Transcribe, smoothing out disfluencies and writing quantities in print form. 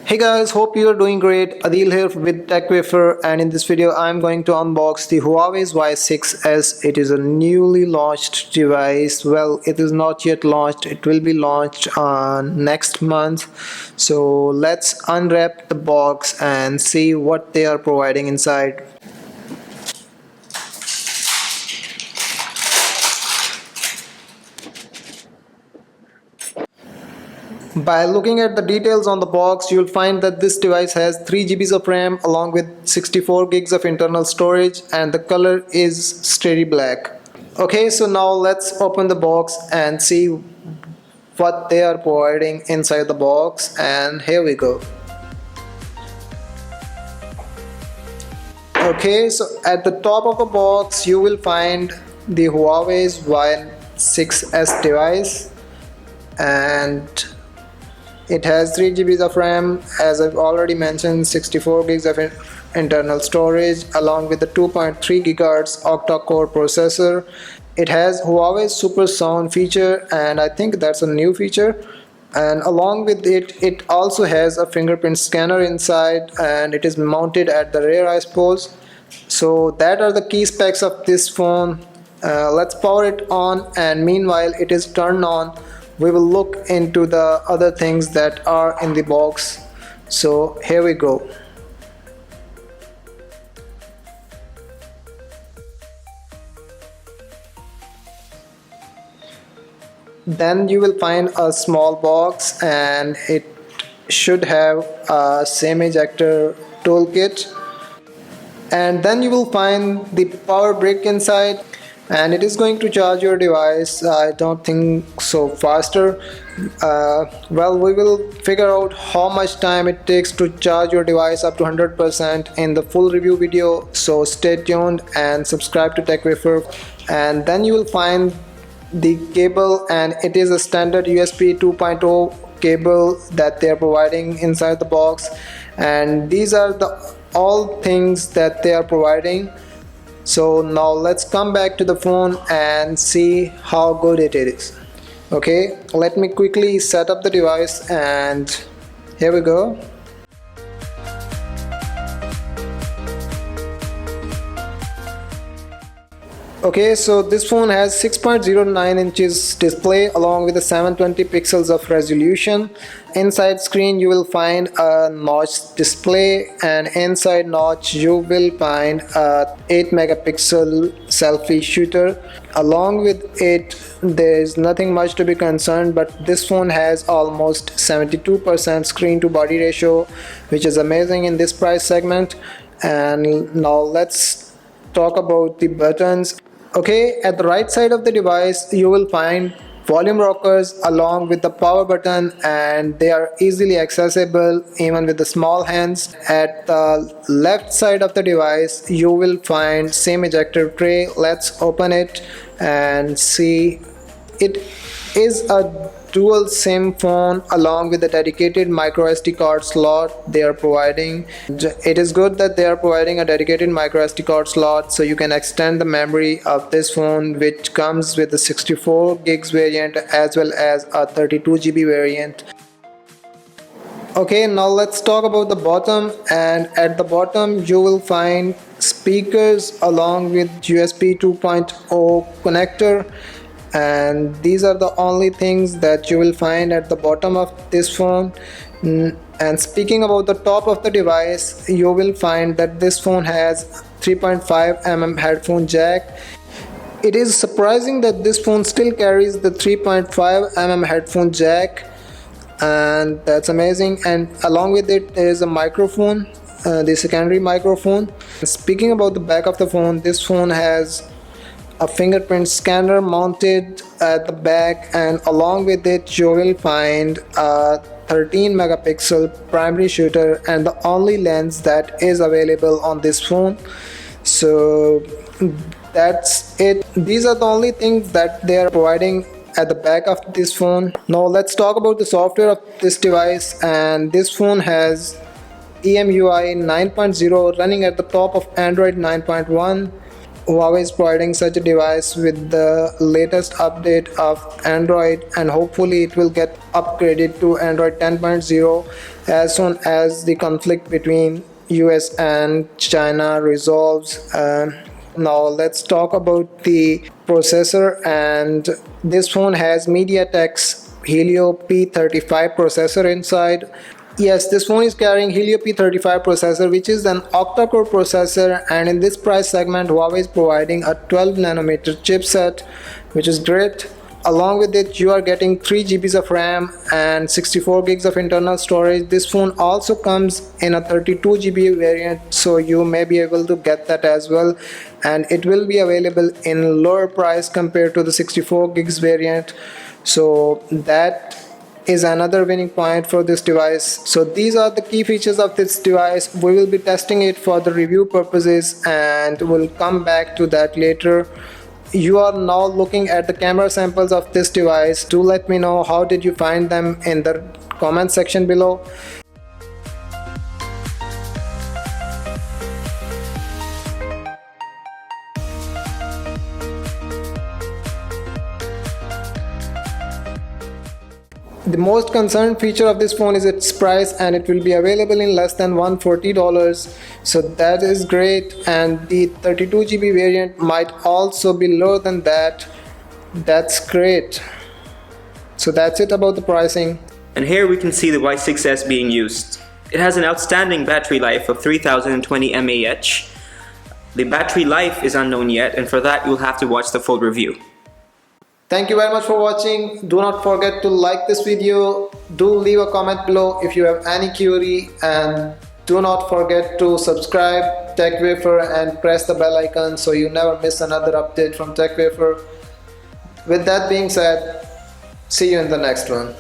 Hey guys, hope you are doing great. Adil here with TechWafer, and in this video I'm going to unbox the Huawei Y6s. It is a newly launched device. Well, it is not yet launched. It will be launched next month. So let's unwrap the box and see what they are providing inside. By looking at the details on the box, you'll find that this device has 3 GB of RAM along with 64 gigs of internal storage, and the color is steady black. Okay, so now let's open the box and see what they are providing inside the box, and here we go. Okay, so at the top of the box you will find the Huawei's Y6s device, and it has 3 GB of RAM, as I've already mentioned, 64 gigs of internal storage along with the 2.3 GHz octa-core processor. It has Huawei's super sound feature, and I think that's a new feature. And along with it, it also has a fingerprint scanner inside, and it is mounted at the rear ISPOs. So that are the key specs of this phone. Let's power it on, and meanwhile it is turned on, we will look into the other things that are in the box. So here we go. Then you will find a small box, and it should have a SIM ejector toolkit. And then you will find the power brick inside, and it is going to charge your device. I don't think so faster. Well, we will figure out how much time it takes to charge your device up to 100% in the full review video, so stay tuned and subscribe to TechWafer. And then you will find the cable, and it is a standard USB 2.0 cable that they are providing inside the box, and these are the all things that they are providing. So now let's come back to the phone and see how good it is. Okay, let me quickly set up the device, and here we go. Okay, so this phone has 6.09 inches display along with a 720 pixels of resolution. Inside screen you will find a notch display, and inside notch you will find a 8 megapixel selfie shooter. Along with it, there is nothing much to be concerned, but this phone has almost 72% screen to body ratio, which is amazing in this price segment. And now let's talk about the buttons. Okay, at the right side of the device you will find volume rockers along with the power button, and they are easily accessible even with the small hands. At the left side of the device you will find SIM ejector tray. Let's open it and see. It is a dual SIM phone along with a dedicated micro SD card slot they are providing. It is good that they are providing a dedicated micro SD card slot, so you can extend the memory of this phone, which comes with a 64 gigs variant as well as a 32 GB variant. Okay, now let's talk about the bottom, and at the bottom you will find speakers along with USB 2.0 connector, and these are the only things that you will find at the bottom of this phone. And speaking about the top of the device, you will find that this phone has 3.5mm headphone jack. It is surprising that this phone still carries the 3.5mm headphone jack, and that's amazing. And along with it there is a microphone, the secondary microphone. Speaking about the back of the phone, this phone has a fingerprint scanner mounted at the back, and along with it you will find a 13 megapixel primary shooter, and the only lens that is available on this phone. So that's it. These are the only things that they are providing at the back of this phone. Now let's talk about the software of this device, and this phone has EMUI 9.0 running at the top of Android 9.1. Huawei is providing such a device with the latest update of Android, and hopefully it will get upgraded to Android 10.0 as soon as the conflict between US and China resolves. Now let's talk about the processor, and this phone has MediaTek's Helio P35 processor inside. Yes, this phone is carrying Helio P35 processor, which is an octa-core processor, and in this price segment Huawei is providing a 12 nanometer chipset, which is great. Along with it, you are getting 3 GB of RAM and 64 gigs of internal storage. This phone also comes in a 32 GB variant, so you may be able to get that as well, and it will be available in lower price compared to the 64 gigs variant. So that is another winning point for this device. So these are the key features of this device. We will be testing it for the review purposes, and we'll come back to that later. You are now looking at the camera samples of this device. Do let me know how did you find them in the comment section below. The most concerned feature of this phone is its price, and it will be available in less than $140, so that is great. And the 32 GB variant might also be lower than that. That's great. So that's it about the pricing. And here we can see the Y6s being used. It has an outstanding battery life of 3020 mAh. The battery life is unknown yet, and for that you'll have to watch the full review. Thank you very much for watching. Do not forget to like this video. Do leave a comment below if you have any query, and do not forget to subscribe TechWafer and press the bell icon so you never miss another update from TechWafer. With that being said, see you in the next one.